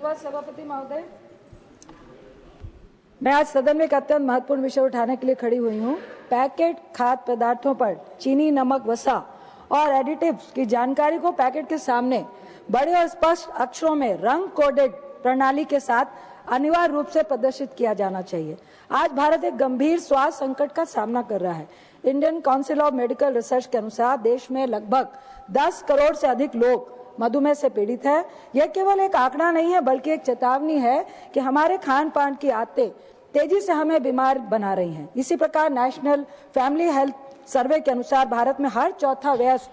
सभापति महोदय, मैं आज सदन में एक अत्यंत महत्वपूर्ण विषय उठाने के लिए खड़ी हुई हूँ। पैकेट खाद्य पदार्थों पर चीनी, नमक, वसा और एडिटिव्स की जानकारी को पैकेट के सामने बड़े और स्पष्ट अक्षरों में रंग कोडेड प्रणाली के साथ अनिवार्य रूप से प्रदर्शित किया जाना चाहिए। आज भारत एक गंभीर स्वास्थ्य संकट का सामना कर रहा है। Indian council of medical research के अनुसार देश में लगभग 10 करोड़ से अधिक लोग मधुमेह से पीड़ित है। यह केवल एक आंकड़ा नहीं है बल्कि एक चेतावनी है कि हमारे खान पान की आदतें तेजी से हमें बीमार बना रही हैं। इसी प्रकार नेशनल फैमिली हेल्थ सर्वे के अनुसार भारत में हर चौथा वयस्क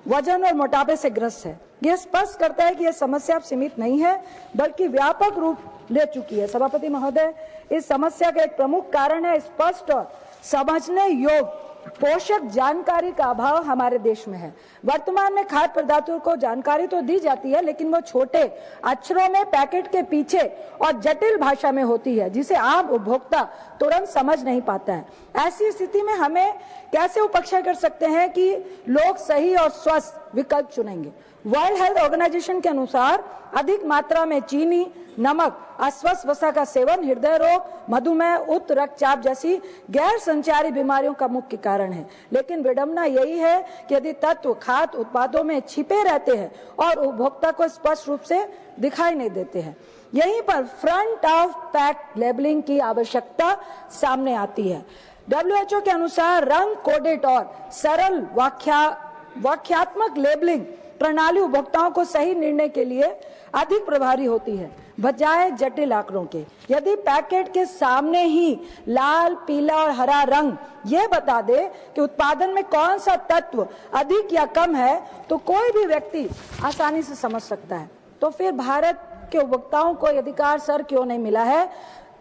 वजन और मोटापे से ग्रस्त है। यह स्पष्ट करता है कि यह समस्या अब सीमित नहीं है बल्कि व्यापक रूप ले चुकी है। सभापति महोदय, इस समस्या का एक प्रमुख कारण है स्पष्ट और समझने योग्य पोषक जानकारी का अभाव हमारे देश में है। वर्तमान में खाद्य पदार्थों को जानकारी तो दी जाती है लेकिन वो छोटे अक्षरों में पैकेट के पीछे और जटिल भाषा में होती है जिसे आम उपभोक्ता तुरंत समझ नहीं पाता है। ऐसी स्थिति में हमें कैसे उपेक्षा कर सकते हैं कि लोग सही और स्वस्थ विकल्प चुनेंगे। वर्ल्ड हेल्थ ऑर्गेनाइजेशन के अनुसार अधिक मात्रा में चीनी, नमक, अस्वस्थ वसा का सेवन हृदय रोग, मधुमेह, उच्च रक्तचाप जैसी गैर संचारी बीमारियों का मुख्य कारण है। लेकिन विडंबना यही है कि यदि तत्व खाद्य उत्पादों में छिपे रहते हैं और उपभोक्ता को स्पष्ट रूप से दिखाई नहीं देते हैं, यहीं पर फ्रंट ऑफ पैक लेबलिंग की आवश्यकता सामने आती है। WHO के अनुसार रंग कोडेड और सरल वाक्यात्मक लेबलिंग प्रणाली उपभोक्ताओं को सही निर्णय के लिए अधिक प्रभावी होती है बजाय जटिल आंकड़ों के। यदि पैकेट के सामने ही लाल, पीला और हरा रंग ये बता दे कि उत्पादन में कौन सा तत्व अधिक या कम है तो कोई भी व्यक्ति आसानी से समझ सकता है। तो फिर भारत के उपभोक्ताओं को अधिकार सर क्यों नहीं मिला है?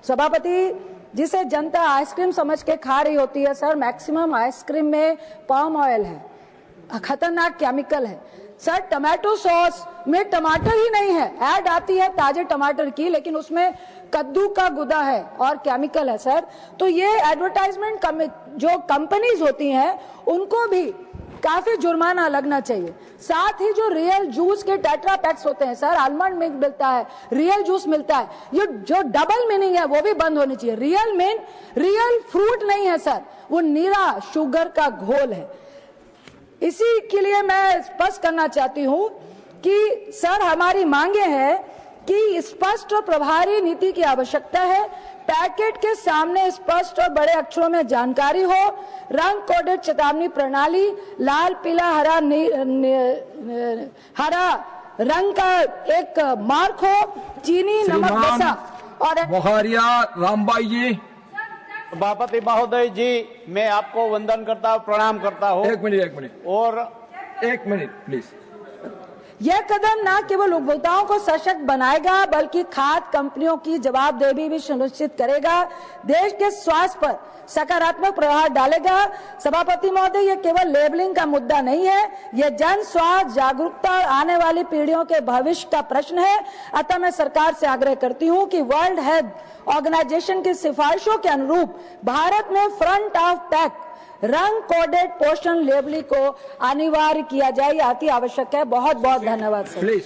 सभापति, जिसे जनता आइसक्रीम समझ के खा रही होती है सर, मैक्सिमम आइसक्रीम में पाम ऑयल है, खतरनाक केमिकल है सर। टमाटो सॉस में टमाटर ही नहीं है, ऐड आती है ताजे टमाटर की लेकिन उसमें कद्दू का गुदा है और केमिकल है सर। तो ये एडवर्टाइजमेंट जो कंपनीज होती हैं उनको भी काफी जुर्माना लगना चाहिए। साथ ही जो रियल जूस के टेट्रा पैक्स होते हैं सर, आलमंड मिल्क मिलता है, रियल जूस मिलता है, ये जो डबल मीनिंग है वो भी बंद होनी चाहिए। रियल मीन रियल फ्रूट नहीं है सर, वो नीरा शुगर का घोल है। इसी के लिए मैं स्पष्ट करना चाहती हूँ कि सर हमारी मांगे हैं कि स्पष्ट और प्रभावी नीति की आवश्यकता है। पैकेट के सामने स्पष्ट और बड़े अक्षरों में जानकारी हो, रंग कोडेड चेतावनी प्रणाली, लाल, पीला, हरा रंग का एक मार्क हो, चीनी, नमक, वसा और मोहरिया रामबाई जी। सभापति महोदय जी, मैं आपको वंदन करता हूँ, प्रणाम करता हूँ। एक मिनट और एक मिनट प्लीज। यह कदम न केवल उपभोक्ताओं को सशक्त बनाएगा बल्कि खाद्य कंपनियों की जवाबदेही भी सुनिश्चित करेगा, देश के स्वास्थ्य पर सकारात्मक प्रभाव डालेगा। सभापति महोदय, यह केवल लेबलिंग का मुद्दा नहीं है, यह जन स्वास्थ्य जागरूकता और आने वाली पीढ़ियों के भविष्य का प्रश्न है। अतः मैं सरकार से आग्रह करती हूं कि वर्ल्ड हेल्थ ऑर्गेनाइजेशन की सिफारिशों के अनुरूप भारत में फ्रंट ऑफ पैक रंग कोडेड पोषण लेबलिंग को अनिवार्य किया जाए, अति आवश्यक है। बहुत बहुत धन्यवाद सर। प्लीज।